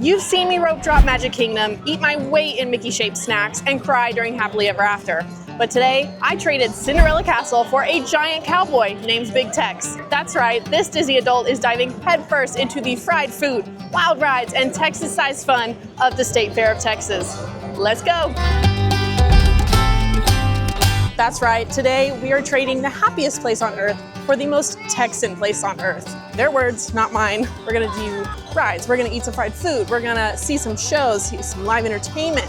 You've seen me rope drop Magic Kingdom, eat my weight in Mickey-shaped snacks, and cry during Happily Ever After. But today, I traded Cinderella Castle for a giant cowboy named Big Tex. That's right, this Disney adult is diving headfirst into the fried food, wild rides, and Texas-sized fun of the State Fair of Texas. Let's go! That's right, today we are trading the happiest place on earth for the most Texan place on earth. Their words, not mine. We're gonna do rides, we're gonna eat some fried food, we're gonna see some shows, see some live entertainment.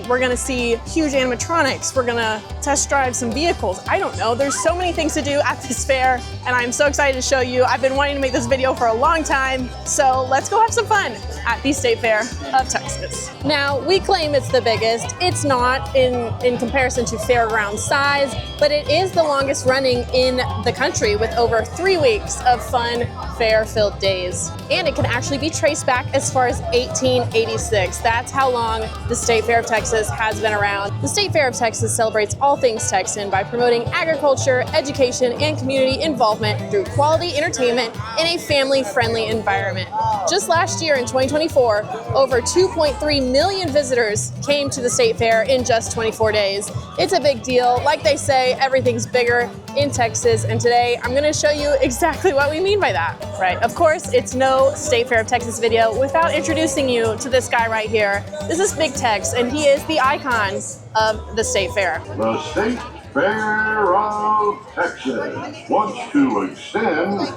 We're gonna see huge animatronics, we're gonna test drive some vehicles. I don't know, there's so many things to do at this fair, and I'm so excited to show you. I've been wanting to make this video for a long time, so let's go have some fun at the State Fair of Texas. Now, we claim it's the biggest. It's not in comparison to fairground size, but it is the longest running in the country with over 3 weeks of fun, fair-filled days. And it can actually be traced back as far as 1886. That's how long the State Fair of Texas has been around. The State Fair of Texas celebrates all things Texan by promoting agriculture, education, and community involvement through quality entertainment in a family-friendly environment. Just last year in 2024, over 2.3 million visitors came to the State Fair in just 24 days. It's a big deal. Like they say, everything's bigger in Texas, and today I'm gonna show you exactly what we mean by that. Right, of course, it's no State Fair of Texas video without introducing you to this guy right here. This is Big Tex, and he is the icon of the State Fair. The State Fair of Texas wants to extend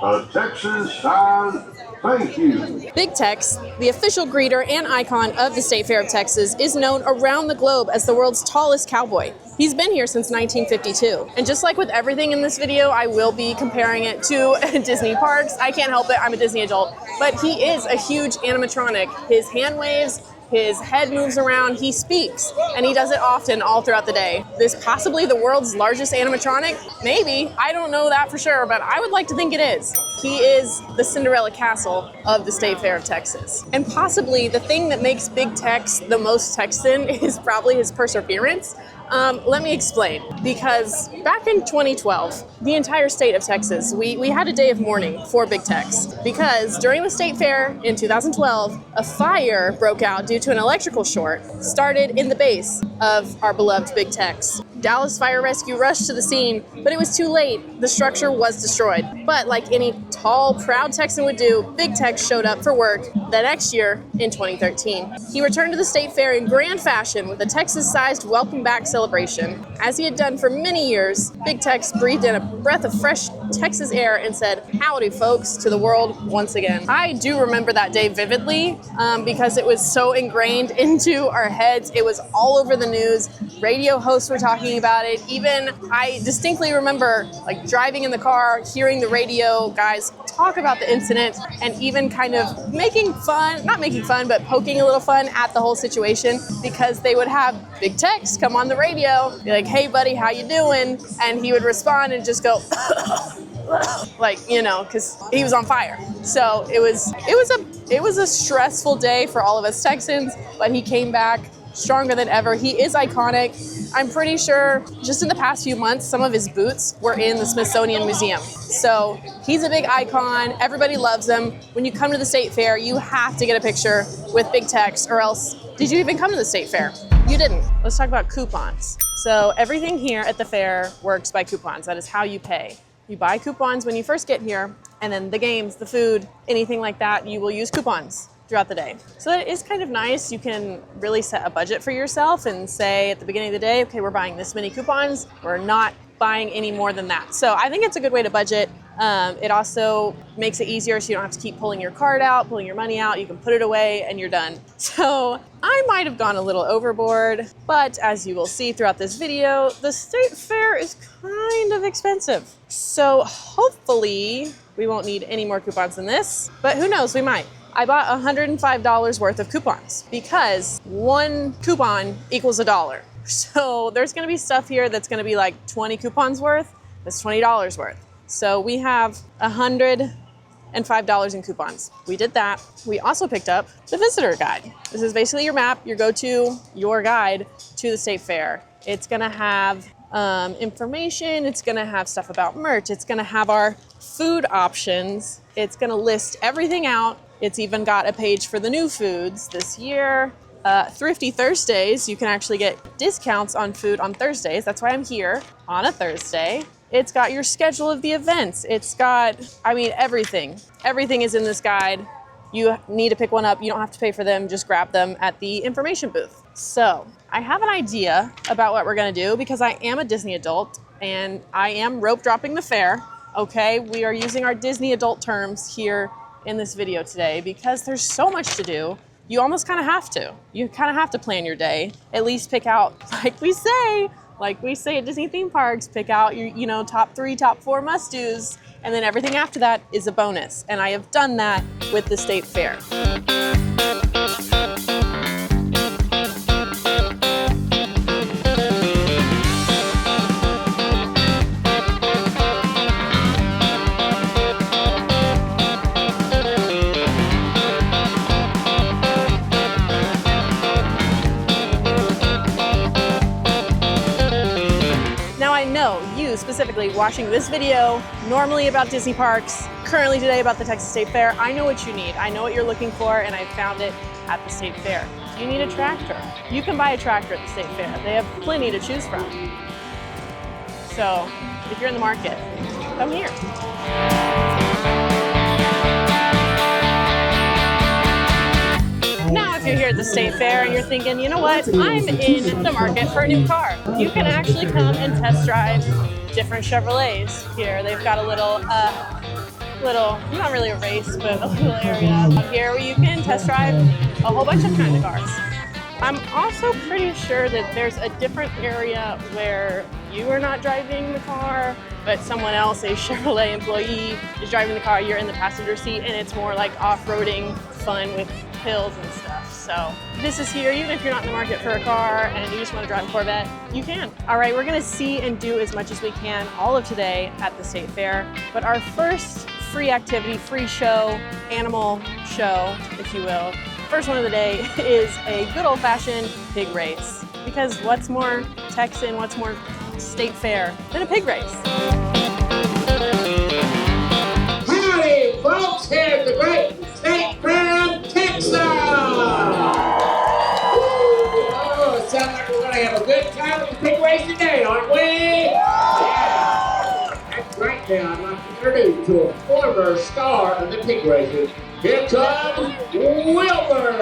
a Texas-sized thank you. Big Tex, the official greeter and icon of the State Fair of Texas, is known around the globe as the world's tallest cowboy. He's been here since 1952. And just like with everything in this video, I will be comparing it to Disney parks. I can't help it, I'm a Disney adult. But he is a huge animatronic. His hand waves, his head moves around, he speaks, and he does it often all throughout the day. This possibly the world's largest animatronic? Maybe, I don't know that for sure, but I would like to think it is. He is the Cinderella Castle of the State Fair of Texas. And possibly the thing that makes Big Tex the most Texan is probably his perseverance. Let me explain. Because back in 2012, the entire state of Texas, we had a day of mourning for Big Tex. Because during the State Fair in 2012, a fire broke out due to an electrical short started in the base of our beloved Big Tex. Dallas Fire Rescue rushed to the scene, but it was too late. The structure was destroyed. But like any tall, proud Texan would do, Big Tex showed up for work the next year in 2013. He returned to the State Fair in grand fashion with a Texas-sized welcome back celebration. As he had done for many years, Big Tex breathed in a breath of fresh Texas air and said, "Howdy, folks," to the world once again. I do remember that day vividly because it was so ingrained into our heads. It was all over the news. Radio hosts were talking about it. Even I distinctly remember like driving in the car, hearing the radio guys talk about the incident and even kind of making fun, not making fun, but poking a little fun at the whole situation because they would have Big Tex come on the radio, be like, "Hey buddy, how you doing?" And he would respond and just go like, you know, because he was on fire. So it was a stressful day for all of us Texans, but he came back stronger than ever. He is iconic. I'm pretty sure just in the past few months, some of his boots were in the Smithsonian Museum. So he's a big icon. Everybody loves him. When you come to the State Fair, you have to get a picture with Big Tex, or else did you even come to the State Fair? You didn't. Let's talk about coupons. So everything here at the fair works by coupons. That is how you pay. You buy coupons when you first get here, and then the games, the food, anything like that, you will use coupons throughout the day. So that is kind of nice. You can really set a budget for yourself and say at the beginning of the day, okay, we're buying this many coupons. We're not buying any more than that. So I think it's a good way to budget. It also makes it easier so you don't have to keep pulling your card out, pulling your money out. You can put it away and you're done. So I might have gone a little overboard, but as you will see throughout this video, the State Fair is kind of expensive. So hopefully we won't need any more coupons than this, but who knows, we might. I bought $105 worth of coupons because one coupon equals $1. So there's gonna be stuff here that's gonna be like 20 coupons worth, that's $20 worth. So we have $105 in coupons. We did that. We also picked up the visitor guide. This is basically your map, your go-to, your guide to the State Fair. It's gonna have information, it's gonna have stuff about merch, it's gonna have our food options, it's gonna list everything out It's even got a page for the new foods this year. Thrifty Thursdays, you can actually get discounts on food on Thursdays. That's why I'm here on a Thursday. It's got your schedule of the events. It's got, I mean, everything. Everything is in this guide. You need to pick one up. You don't have to pay for them. Just grab them at the information booth. So I have an idea about what we're gonna do because I am a Disney adult and I am rope dropping the fair. Okay, we are using our Disney adult terms here in this video today because there's so much to do. You almost kind of have to. You kind of have to plan your day. At least pick out, like we say at Disney theme parks, pick out your, top 3, top 4 must-dos, and then everything after that is a bonus. And I have done that with the State Fair. Specifically watching this video, normally about Disney parks, currently today about the Texas State Fair. I know what you need. I know what you're looking for, and I found it at the State Fair. Do you need a tractor? You can buy a tractor at the State Fair. They have plenty to choose from. So if you're in the market, come here. Now, if you're here at the State Fair and you're thinking, you know what, I'm in the market for a new car, you can actually come and test drive different Chevrolets here. They've got a little, not really a race, but a little area out here where you can test drive a whole bunch of kinds of cars. I'm also pretty sure that there's a different area where you are not driving the car, but someone else, a Chevrolet employee, is driving the car, you're in the passenger seat, and it's more like off-roading fun with hills and stuff. So this is here, even if you're not in the market for a car and you just want to drive a Corvette, you can. All right, we're gonna see and do as much as we can all of today at the State Fair, but our first free activity, free show, animal show, if you will, first one of the day is a good old-fashioned pig race. Because what's more Texan, what's more State Fair than a pig race? Howdy, folks, here at the great State Fair of Texas! Oh, it sounds like we're going to have a good time with the pig race today, aren't we? Yeah! That's right now, I'd like to introduce to a former star of the pig races. Here comes Wilbur!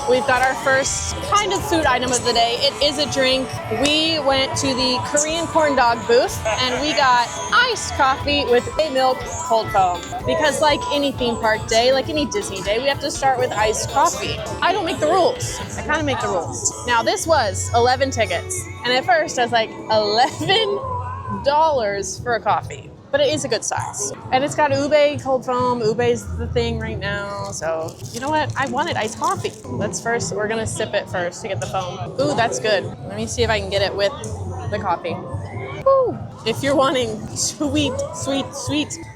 We've got our first kind of food item of the day. It is a drink. We went to the Korean corn dog booth and we got iced coffee with milk cold foam. Because like any theme park day, like any Disney day, we have to start with iced coffee. I don't make the rules. I kind of make the rules. Now this was 11 tickets. And at first I was like, $11 for a coffee. But it is a good size. And it's got ube cold foam. Ube's the thing right now. So, you know what? I wanted iced coffee. We're gonna sip it first to get the foam. Ooh, that's good. Let me see if I can get it with the coffee. Woo! If you're wanting sweet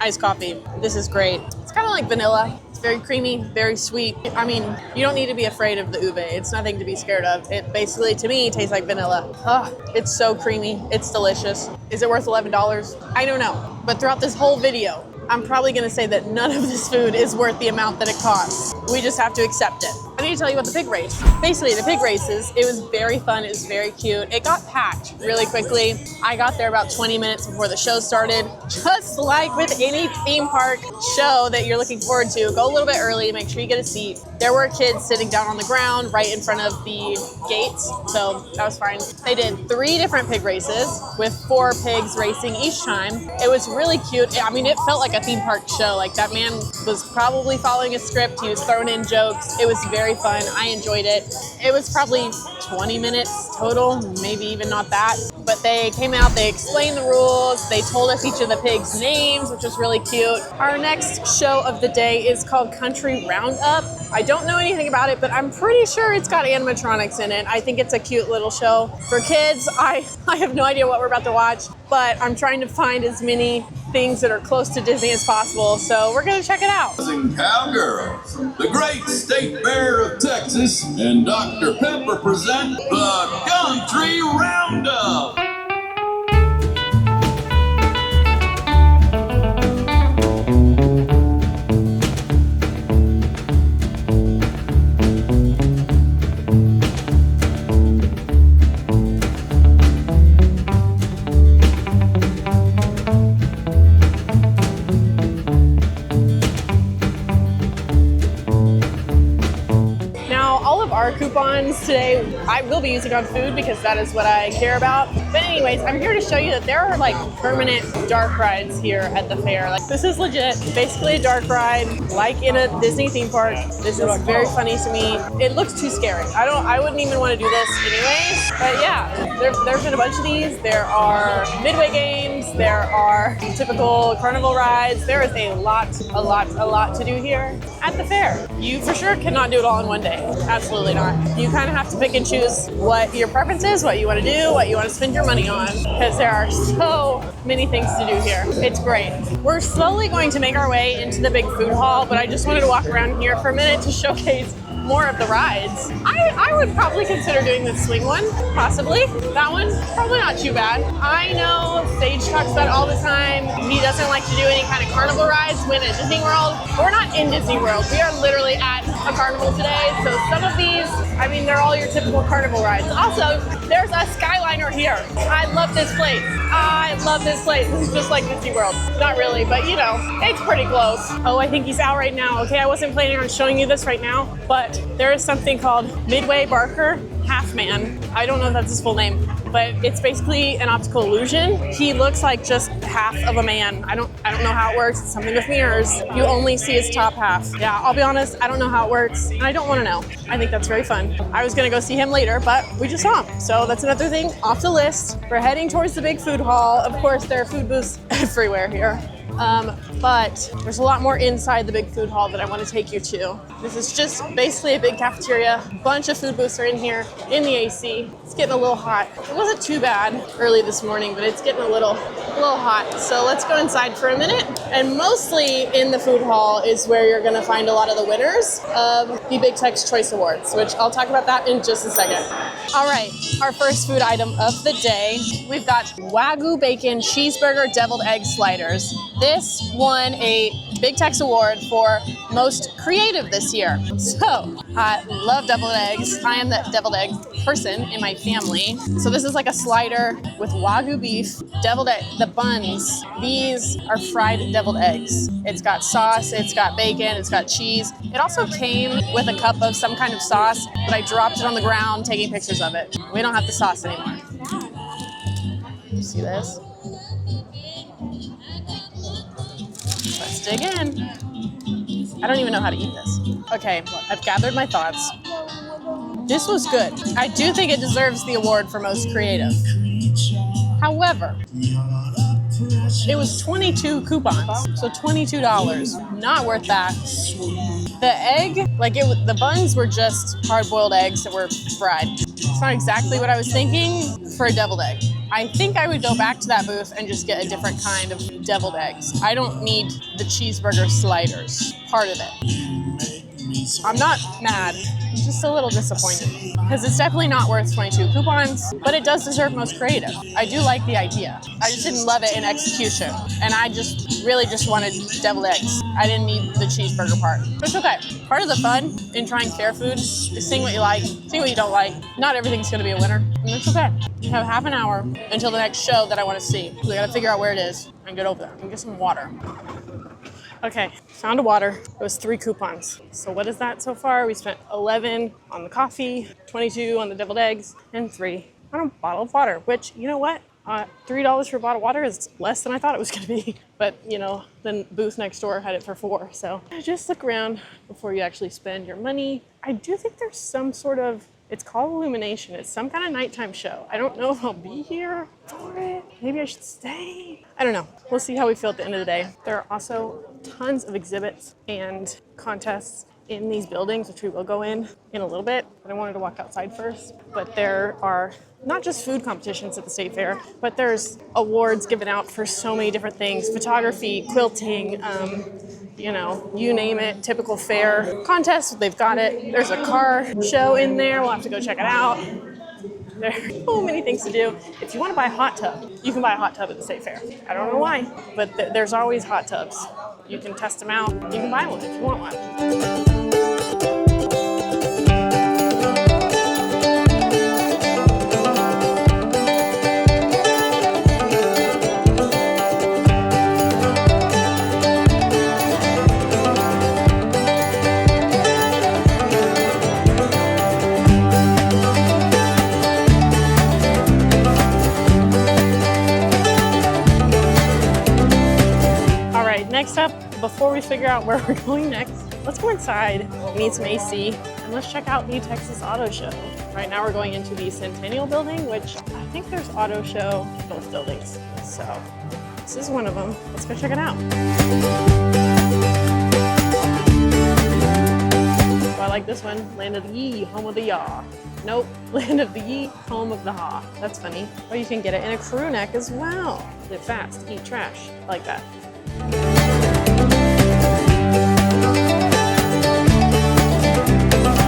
iced coffee, this is great. It's kind of like vanilla. It's very creamy, very sweet. I mean, you don't need to be afraid of the ube. It's nothing to be scared of. It basically, to me, tastes like vanilla. Oh, it's so creamy. It's delicious. Is it worth $11? I don't know. But throughout this whole video, I'm probably gonna say that none of this food is worth the amount that it costs. We just have to accept it. I need to tell you about the pig race. Basically, the pig races, it was very fun, it was very cute. It got packed really quickly. I got there about 20 minutes before the show started. Just like with any theme park show that you're looking forward to, go a little bit early, make sure you get a seat. There were kids sitting down on the ground right in front of the gates, so that was fine. They did 3 different pig races with 4 pigs racing each time. It was really cute. I mean, it felt like a theme park show. Like that man was probably following a script. He was throwing in jokes. It was very fun. I enjoyed it. It was probably 20 minutes total, maybe even not that. But they came out, they explained the rules, they told us each of the pigs' names, which was really cute. Our next show of the day is called Country Roundup. I don't know anything about it, but I'm pretty sure it's got animatronics in it. I think it's a cute little show for kids. I have no idea what we're about to watch, but I'm trying to find as many things that are close to Disney as possible, so we're gonna check it out. Cowgirls, the great State Fair of Texas and Dr. Pepper present the Country Roundup. our coupons today I will be using on food because that is what I care about. But anyways, I'm here to show you that there are like permanent dark rides here at the fair. Like this is legit, basically a dark ride, like in a Disney theme park. This is very funny to me. It looks too scary. I wouldn't even want to do this anyways. But yeah, there's been a bunch of these. There are midway games. There are typical carnival rides. There is a lot to do here at the fair. You for sure cannot do it all in one day. Absolutely not. You kind of have to pick and choose what your preference is, what you want to do, what you want to spend your money on, because there are so many things to do here. It's great. We're slowly going to make our way into the big food hall, but I just wanted to walk around here for a minute to showcase more of the rides. I would probably consider doing the swing one, possibly. That one, probably not too bad. I know Sage talks about it all the time. He doesn't like to do any kind of carnival rides when at Disney World. We're not in Disney World. We are literally at a carnival today. So some of these, I mean, they're all your typical carnival rides. Also, there's a Skyliner here. I love this place. I love this place. This is just like Disney World. Not really, but you know, it's pretty close. Oh, I think he's out right now. Okay, I wasn't planning on showing you this right now, but there is something called Midway Barker Half Man. I don't know if that's his full name, but it's basically an optical illusion. He looks like just half of a man. I don't know how it works. It's something with mirrors. You only see his top half. Yeah, I'll be honest, I don't know how it works, and I don't want to know. I think that's very fun. I was gonna go see him later, but we just saw him. So that's another thing off the list. We're heading towards the big food hall. Of course, there are food booths everywhere here. But there's a lot more inside the big food hall that I want to take you to. This is just basically a big cafeteria. A bunch of food booths are in here in the AC. It's getting a little hot. It wasn't too bad early this morning, but it's getting a little hot. So let's go inside for a minute. And mostly in the food hall is where you're going to find a lot of the winners of the Big Tex Choice Awards, which I'll talk about that in just a second. All right, our first food item of the day. We've got Wagyu bacon cheeseburger deviled egg sliders. This won a Big Tex Award for most creative this year. So I love deviled eggs. I am the deviled egg person in my family. So this is like a slider with Wagyu beef, deviled egg, the buns. These are fried deviled eggs. It's got sauce, it's got bacon, it's got cheese. It also came with a cup of some kind of sauce, but I dropped it on the ground taking pictures of it. We don't have the sauce anymore. You see this? Let's dig in. I don't even know how to eat this. Okay, I've gathered my thoughts. This was good. I do think it deserves the award for most creative. However, it was 22 coupons, so $22. Not worth that. The egg, the buns were just hard-boiled eggs that were fried. It's not exactly what I was thinking for a deviled egg. I think I would go back to that booth and just get a different kind of deviled eggs. I don't need the cheeseburger sliders part of it. I'm not mad, I'm just a little disappointed because it's definitely not worth 22 coupons, but it does deserve most creative. I do like the idea. I just didn't love it in execution, and I just really wanted deviled eggs. I didn't need the cheeseburger part. But it's okay. Part of the fun in trying fair food is seeing what you like, seeing what you don't like. Not everything's gonna be a winner, and that's okay. We have half an hour until the next show that I want to see. So we gotta figure out where it is and get over there and get some water. Okay, found a water. It was 3 coupons. So what is that so far? We spent 11 on the coffee, 22 on the deviled eggs, and 3 on a bottle of water, which, you know what? $3 for a bottle of water is less than I thought it was gonna be. But, you know, the booth next door had it for 4. So just look around before you actually spend your money. I do think there's some sort of, it's called Illumination. It's some kind of nighttime show. I don't know if I'll be here for it. Maybe I should stay. I don't know. We'll see how we feel at the end of the day. There are also tons of exhibits and contests in these buildings, which we will go in a little bit. But I wanted to walk outside first. But there are not just food competitions at the State Fair, but there's awards given out for so many different things. Photography, quilting, you know, you name it, typical fair contest, they've got it. There's a car show in there. We'll have to go check it out. There are so many things to do. If you want to buy a hot tub, you can buy a hot tub at the State Fair. I don't know why, but there's always hot tubs. You can test them out. You can buy one if you want one. Next up, before we figure out where we're going next, let's go inside and eat some AC, and let's check out the Texas Auto Show. Right now we're going into the Centennial Building, which I think there's auto show in both buildings. So this is one of them. Let's go check it out. Oh, I like this one. Land of the Yee, home of the yaw. Nope, Land of the Yee, home of the ha. That's funny. Oh, you can get it in a crew neck as well. Live fast, eat trash. I like that.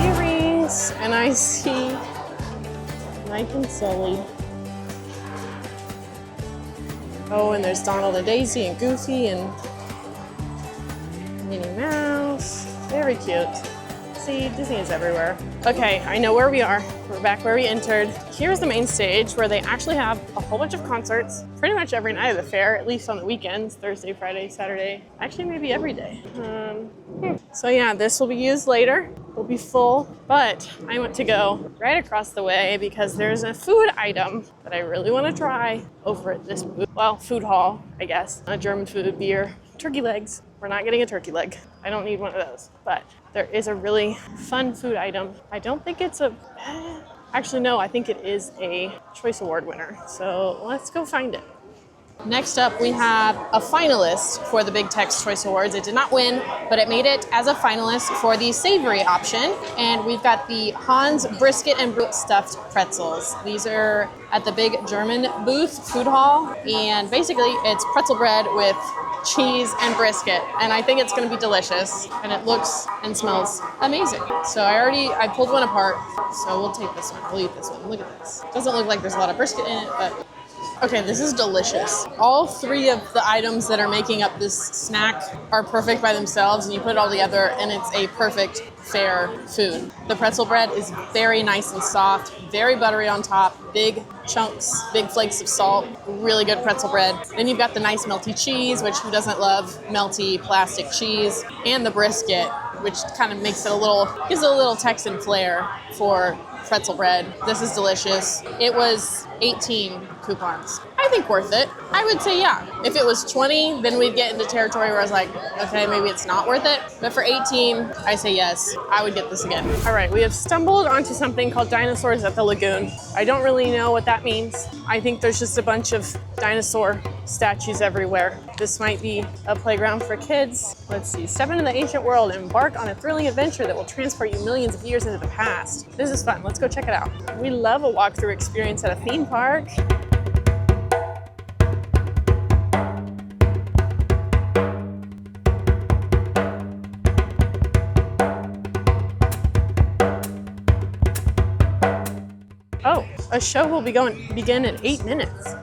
Earrings, and I see Mike and Sully. Oh, and there's Donald and Daisy and Goofy and Minnie Mouse. Very cute. See, Disney is everywhere. Okay, I know where we are. We're back where we entered. Here's the main stage where they actually have a whole bunch of concerts pretty much every night of the fair, at least on the weekends, Thursday, Friday, Saturday, actually maybe every day. So yeah, this will be used later. It'll be full, but I want to go right across the way because there's a food item that I really want to try over at this booth. Well, food hall, I guess. German food, beer, turkey legs. We're not getting a turkey leg. I don't need one of those, but there is a really fun food item. I don't think it's a, actually no, I think it is a Choice Award winner. So let's go find it. Next up, we have a finalist for the Big Tex Choice Awards. It did not win, but it made it as a finalist for the savory option. And we've got the Hans brisket and stuffed pretzels. These are at the big German booth, food hall. And basically it's pretzel bread with cheese and brisket. And I think it's gonna be delicious. And it looks and smells amazing. So I pulled one apart. So we'll take this one, we'll eat this one. Look at this. Doesn't look like there's a lot of brisket in it, but okay, this is delicious. All three of the items that are making up this snack are perfect by themselves, and you put it all together and it's a perfect, fair food. The pretzel bread is very nice and soft, very buttery on top, big chunks, big flakes of salt, really good pretzel bread. Then you've got the nice melty cheese, which who doesn't love melty plastic cheese, and the brisket, which kind of makes it gives it a little Texan flair for pretzel bread. This is delicious. It was 18 coupons. I think worth it. I would say yeah. If it was 20, then we'd get into territory where I was like, okay, maybe it's not worth it. But for 18, I say yes. I would get this again. All right, we have stumbled onto something called Dinosaurs at the Lagoon. I don't really know what that means. I think there's just a bunch of dinosaur statues everywhere. This might be a playground for kids. Let's see, step into the ancient world and embark on a thrilling adventure that will transport you millions of years into the past. This is fun, let's go check it out. We love a walkthrough experience at a theme park. Oh, a show will begin in 8 minutes.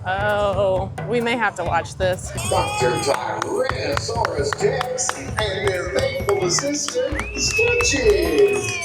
Oh, we may have to watch this. Dr. Tyrannosaurus Tex and their faithful assistant, Stitches.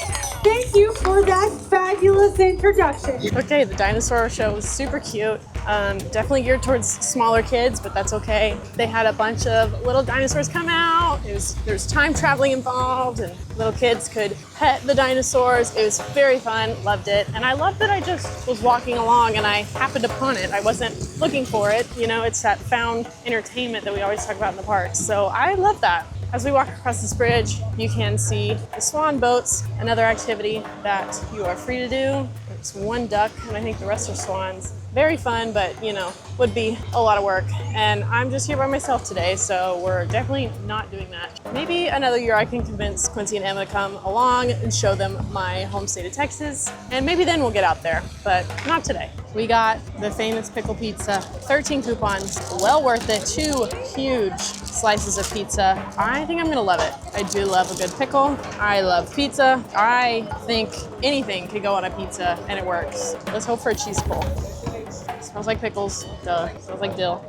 Thank you for that fabulous introduction. Okay, the dinosaur show was super cute. Definitely geared towards smaller kids, but that's okay. They had a bunch of little dinosaurs come out. There's time traveling involved, and little kids could pet the dinosaurs. It was very fun, loved it. And I loved that I just was walking along and I happened upon it. I wasn't looking for it. You know, it's that found entertainment that we always talk about in the parks. So I love that. As we walk across this bridge, you can see the swan boats, another activity that you are free to do. There's one duck, and I think the rest are swans. Very fun, but you know, would be a lot of work. And I'm just here by myself today, so we're definitely not doing that. Maybe another year I can convince Quincy and Emma to come along and show them my home state of Texas, and maybe then we'll get out there, but not today. We got the famous pickle pizza, 13 coupons, well worth it, 2 huge slices of pizza. I think I'm gonna love it. I do love a good pickle. I love pizza. I think anything could go on a pizza and it works. Let's hope for a cheese pull. Smells like pickles, duh. Smells like dill.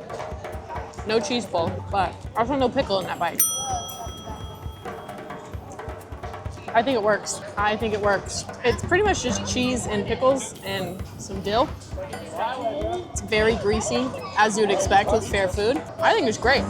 No cheese pull, but also no pickle in that bite. I think it works. I think it works. It's pretty much just cheese and pickles and some dill. It's very greasy, as you would expect with fair food. I think it's great.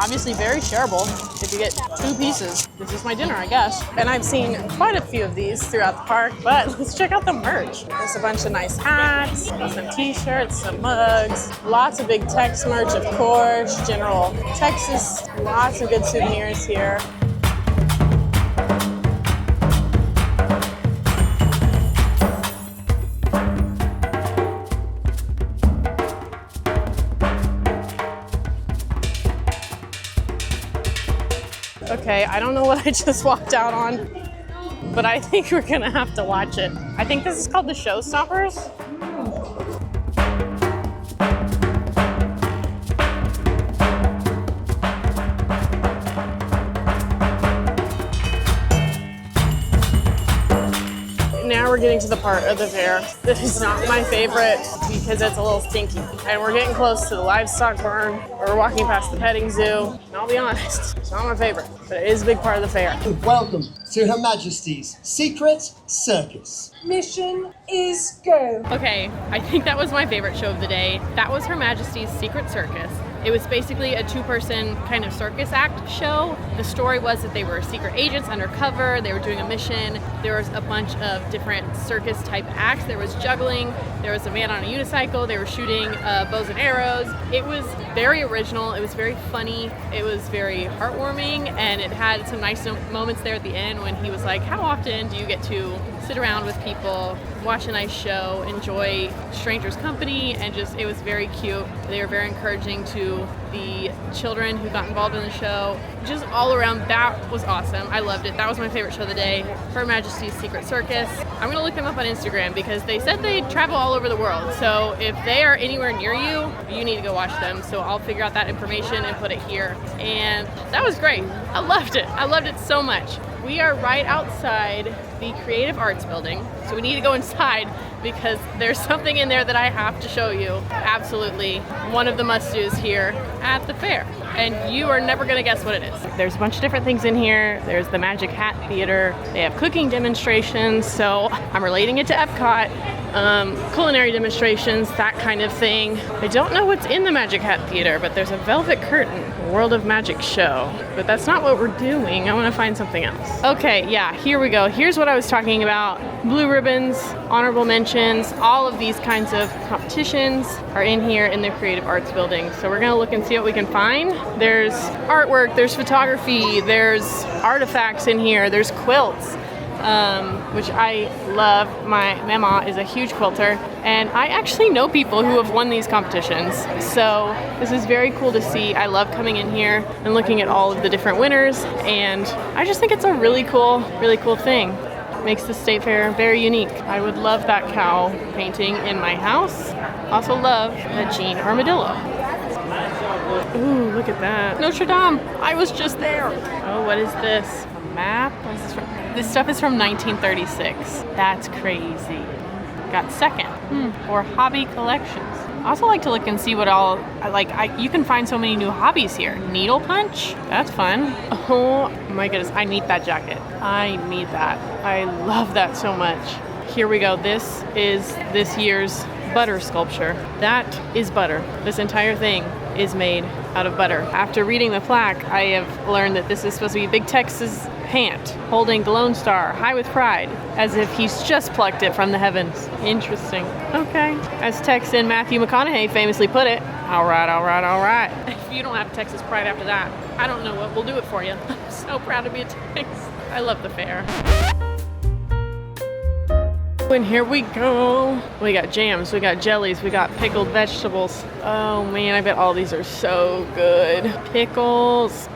Obviously very shareable if you get 2 pieces. This is my dinner, I guess. And I've seen quite a few of these throughout the park, but let's check out the merch. There's a bunch of nice hats, some t-shirts, some mugs, lots of Big Tex merch, of course, General Texas, lots of good souvenirs here. Okay, I don't know what I just walked out on, but I think we're gonna have to watch it. I think this is called the Showstoppers. Now we're getting to the part of the fair that is not my favorite because it's a little stinky. And we're getting close to the livestock barn. We're walking past the petting zoo. And I'll be honest, it's not my favorite, but it is a big part of the fair. Welcome to Her Majesty's Secret Circus. Mission is go. Okay, I think that was my favorite show of the day. That was Her Majesty's Secret Circus. It was basically a 2-person kind of circus act show. The story was that they were secret agents undercover. They were doing a mission. There was a bunch of different circus type acts. There was juggling. There was a man on a unicycle. They were shooting bows and arrows. It was very original. It was very funny. It was very heartwarming, and it had some nice moments there at the end when he was like, how often do you get to sit around with people, watch a nice show, enjoy strangers' company, and just, it was very cute. They were very encouraging to the children who got involved in the show. Just all around, that was awesome. I loved it. That was my favorite show of the day. Her Majesty's Secret Circus. I'm gonna look them up on Instagram because they said they travel all over the world. So if they are anywhere near you, you need to go watch them. So I'll figure out that information and put it here. And that was great. I loved it. I loved it so much. We are right outside the Creative Arts Building, so we need to go inside because there's something in there that I have to show you. Absolutely one of the must-dos here at the fair, and you are never gonna guess what it is. There's a bunch of different things in here. There's the Magic Hat Theater. They have cooking demonstrations, so I'm relating it to Epcot. Culinary demonstrations, that kind of thing. I don't know what's in the Magic Hat Theater, but there's a Velvet Curtain World of Magic show, but that's not what we're doing. I want to find something else. Okay, yeah, here we go. Here's what I was talking about. Blue ribbons, honorable mentions, all of these kinds of competitions are in here in the Creative Arts Building. So we're gonna look and see what we can find. There's artwork, there's photography, there's artifacts in here, there's quilts. Which I love. My mama is a huge quilter, and I actually know people who have won these competitions. So this is very cool to see. I love coming in here and looking at all of the different winners, and I just think it's a really cool thing. Makes the state fair very unique. I would love that cow painting in my house. Also love a Jean armadillo. Ooh, look at that. Notre Dame. I was just there. Oh, what is this? A map? What is this from? This stuff is from 1936. That's crazy. Got second. For hobby collections. I also like to look and see what all, you can find so many new hobbies here. Needle punch, that's fun. Oh my goodness, I need that jacket. I need that. I love that so much. Here we go. This is this year's butter sculpture. That is butter. This entire thing is made out of butter. After reading the plaque, I have learned that this is supposed to be Big Tex's pant, holding the Lone Star, high with pride, as if he's just plucked it from the heavens. Interesting. Okay. As Tex and Matthew McConaughey famously put it, all right, all right, all right. If you don't have Texas pride after that, I don't know what will do it for you. I'm so proud to be a Tex. I love the fair. And here we go. We got jams, we got jellies, we got pickled vegetables. Oh man, I bet all these are so good. Pickles.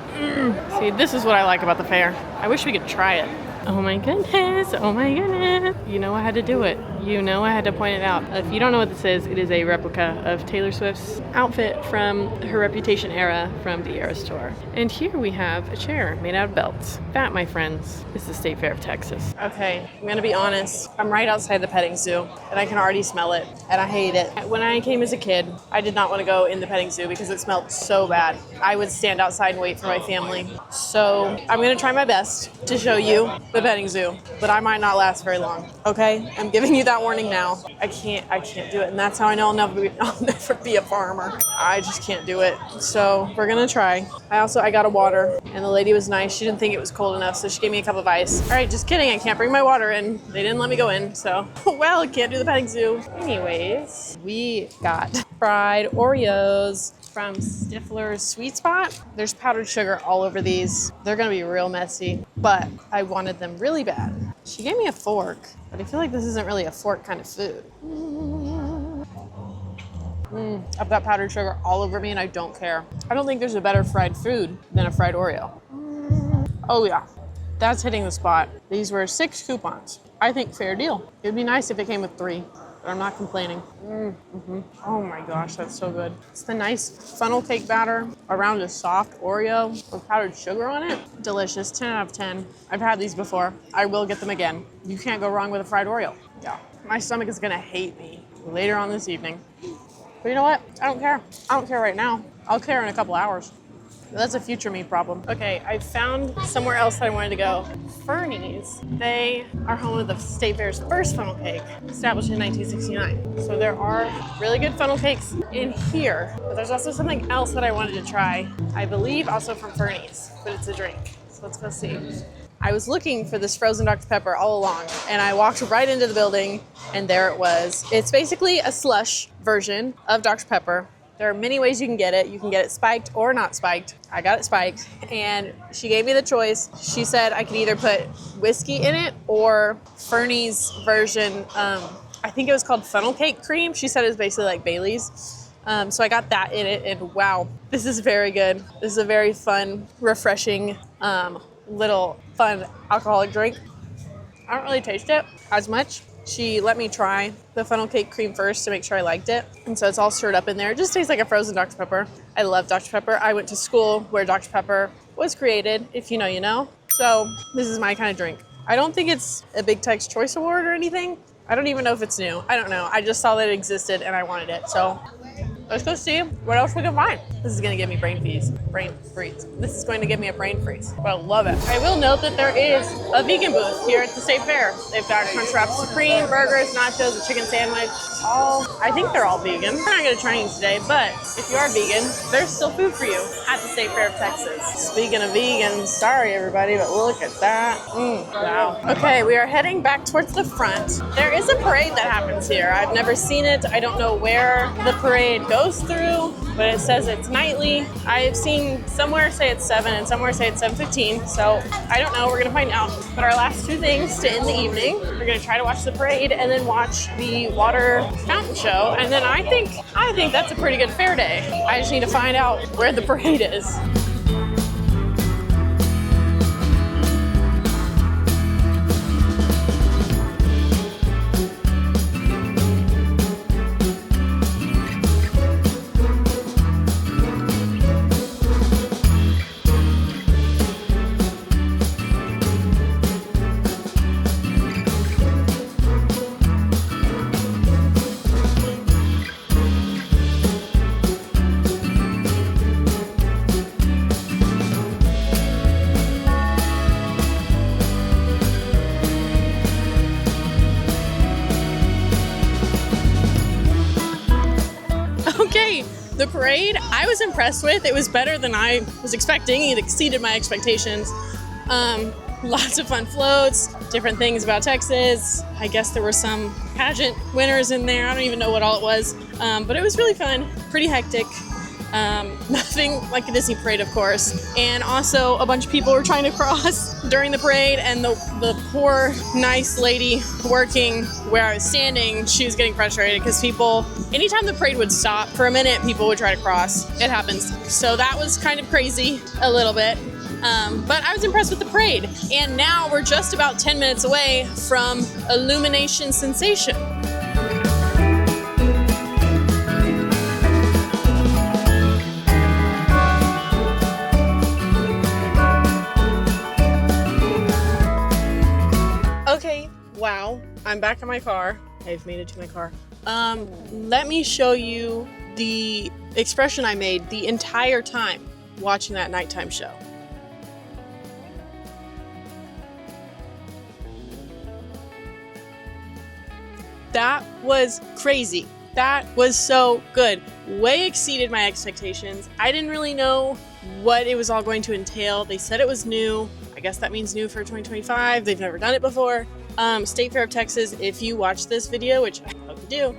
See, this is what I like about the fair. I wish we could try it. Oh my goodness, oh my goodness. You know I had to do it. You know I had to point it out. If you don't know what this is, it is a replica of Taylor Swift's outfit from her Reputation era from the Eras Tour. And here we have a chair made out of belts. That, my friends, is the State Fair of Texas. Okay, I'm gonna be honest. I'm right outside the petting zoo, and I can already smell it, and I hate it. When I came as a kid, I did not want to go in the petting zoo because it smelled so bad. I would stand outside and wait for my family. So I'm gonna try my best to show you the petting zoo, but I might not last very long. Okay, I'm giving you that that warning now. I can't do it. And that's how I know I'll never be a farmer. I just can't do it. So we're gonna try. I got a water and the lady was nice. She didn't think it was cold enough, so she gave me a cup of ice. All right, just kidding. I can't bring my water in. They didn't let me go in, so well, I can't do the petting zoo. Anyways, we got fried Oreos from Stifler's Sweet Spot. There's powdered sugar all over these. They're gonna be real messy, but I wanted them really bad. She gave me a fork, but I feel like this isn't really a fork kind of food. I've got powdered sugar all over me and I don't care. I don't think there's a better fried food than a fried Oreo. Oh yeah, that's hitting the spot. These were 6 coupons. I think fair deal. It'd be nice if it came with 3. But I'm not complaining. Oh my gosh, that's so good. It's the nice funnel cake batter around a soft Oreo with powdered sugar on it. Delicious, 10 out of 10. I've had these before. I will get them again. You can't go wrong with a fried Oreo. Yeah, my stomach is gonna hate me later on this evening. But you know what? I don't care. I don't care right now. I'll care in a couple hours. That's a future me problem. Okay, I found somewhere else that I wanted to go. Fernie's. They are home of the State Fair's first funnel cake, established in 1969. So there are really good funnel cakes in here, but there's also something else that I wanted to try. I believe also from Fernie's, but it's a drink. So let's go see. I was looking for this frozen Dr. Pepper all along, and I walked right into the building, and there it was. It's basically a slush version of Dr. Pepper. There are many ways you can get it. You can get it spiked or not spiked. I got it spiked, and she gave me the choice. She said I could either put whiskey in it or Fernie's version. I think it was called funnel cake cream. She said it was basically like Bailey's. So I got that in it, and wow, this is very good. This is a very fun, refreshing, little fun alcoholic drink. I don't really taste it as much. She let me try the funnel cake cream first to make sure I liked it. And so it's all stirred up in there. It just tastes like a frozen Dr. Pepper. I love Dr. Pepper. I went to school where Dr. Pepper was created. If you know, you know. So this is my kind of drink. I don't think it's a Big Tex Choice Award or anything. I don't even know if it's new. I don't know. I just saw that it existed and I wanted it. So let's go see what else we can find. This is gonna give me brain freeze. This is going to give me a brain freeze, but I love it. I will note that there is a vegan booth here at the State Fair. They've got Crunchwrap Supreme, burgers, nachos, a chicken sandwich. I think they're all vegan. We're not gonna try any today, but if you are vegan, there's still food for you at the State Fair of Texas. Speaking of vegans, sorry everybody, but look at that. Wow. Okay, we are heading back towards the front. There is a parade that happens here. I've never seen it. I don't know where the parade goes through, but it says it's nightly. I've seen somewhere say it's 7 and somewhere say it's 7:15, so I don't know, we're gonna find out. But our last 2 things to end the evening, we're gonna try to watch the parade and then watch the water fountain show, and then I think that's a pretty good fair day. I just need to find out where the parade is. The parade, I was impressed with. It was better than I was expecting. It exceeded my expectations. Lots of fun floats, different things about Texas. I guess there were some pageant winners in there. I don't even know what all it was, but it was really fun, pretty hectic. Nothing like a Disney parade, of course. And also a bunch of people were trying to cross during the parade, and the poor, nice lady working where I was standing, she was getting frustrated because people, anytime the parade would stop for a minute, people would try to cross. It happens. So that was kind of crazy a little bit. But I was impressed with the parade. And now we're just about 10 minutes away from Illumination Sensation. Okay, wow, I'm back in my car. I've made it to my car. Let me show you the expression I made the entire time watching that nighttime show. That was crazy. That was so good. Way exceeded my expectations. I didn't really know what it was all going to entail. They said it was new. I guess that means new for 2025. They've never done it before. State Fair of Texas, if you watch this video, which I hope you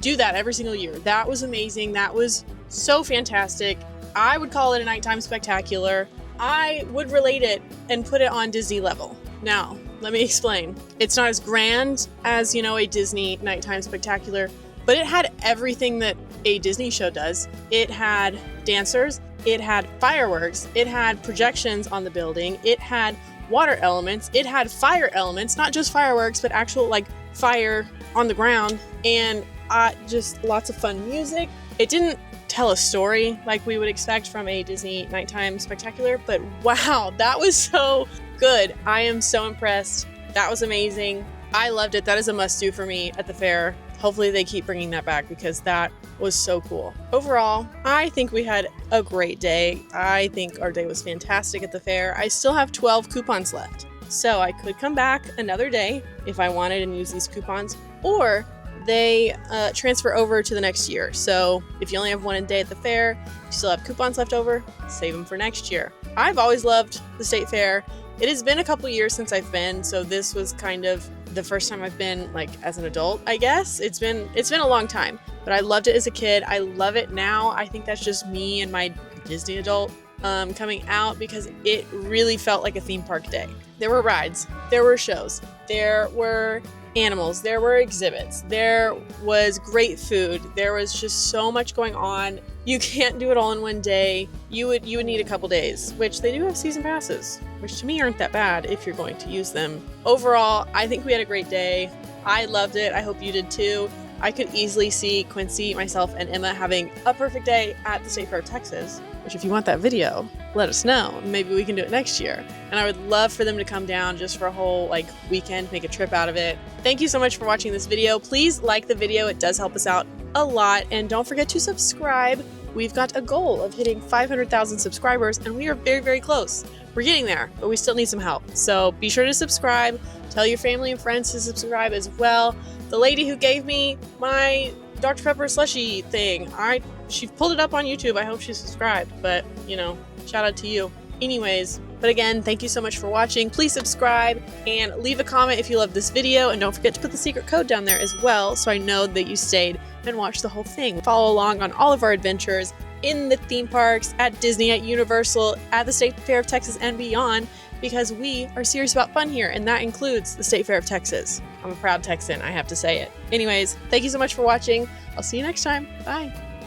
do that every single year. That was amazing. That was so fantastic. I would call it a nighttime spectacular. I would relate it and put it on Disney level. Now, let me explain. It's not as grand as, you know, a Disney nighttime spectacular, but it had everything that a Disney show does. It had dancers, it had fireworks, it had projections on the building, it had water elements, it had fire elements, not just fireworks, but actual like fire on the ground, and just lots of fun music. It didn't tell a story like we would expect from a Disney nighttime spectacular, but wow, that was so good. I am so impressed. That was amazing. I loved it. That is a must-do for me at the fair. Hopefully they keep bringing that back because that was so cool. Overall, I think we had a great day. I think our day was fantastic at the fair. I still have 12 coupons left, so I could come back another day if I wanted and use these coupons, or they transfer over to the next year. So if you only have one day at the fair, you still have coupons left over, save them for next year. I've always loved the State Fair. It has been a couple years since I've been, so this was kind of the first time I've been like as an adult, I guess. It's been a long time, but I loved it as a kid. I love it now. I think that's just me and my Disney adult coming out, because it really felt like a theme park day. There were rides, there were shows, there were animals, there were exhibits, there was great food, there was just so much going on. You can't do it all in one day. You would need a couple days, which they do have season passes, which to me aren't that bad if you're going to use them. Overall, I think we had a great day. I loved it. I hope you did too. I could easily see Quincy, myself, and Emma having a perfect day at the State Fair of Texas, which if you want that video, let us know. Maybe we can do it next year. And I would love for them to come down just for a whole weekend, make a trip out of it. Thank you so much for watching this video. Please like the video. It does help us out a lot. And don't forget to subscribe. We've got a goal of hitting 500,000 subscribers, and we are very, very close. We're getting there, but we still need some help. So be sure to subscribe. Tell your family and friends to subscribe as well. The lady who gave me my Dr. Pepper slushie thing, she pulled it up on YouTube. I hope she subscribed, but you know, shout out to you. Anyways, but again, thank you so much for watching. Please subscribe and leave a comment if you love this video, and don't forget to put the secret code down there as well so I know that you stayed and watched the whole thing. Follow along on all of our adventures in the theme parks, at Disney, at Universal, at the State Fair of Texas and beyond, because we are serious about fun here, and that includes the State Fair of Texas. I'm a proud Texan, I have to say it. Anyways, thank you so much for watching. I'll see you next time. Bye.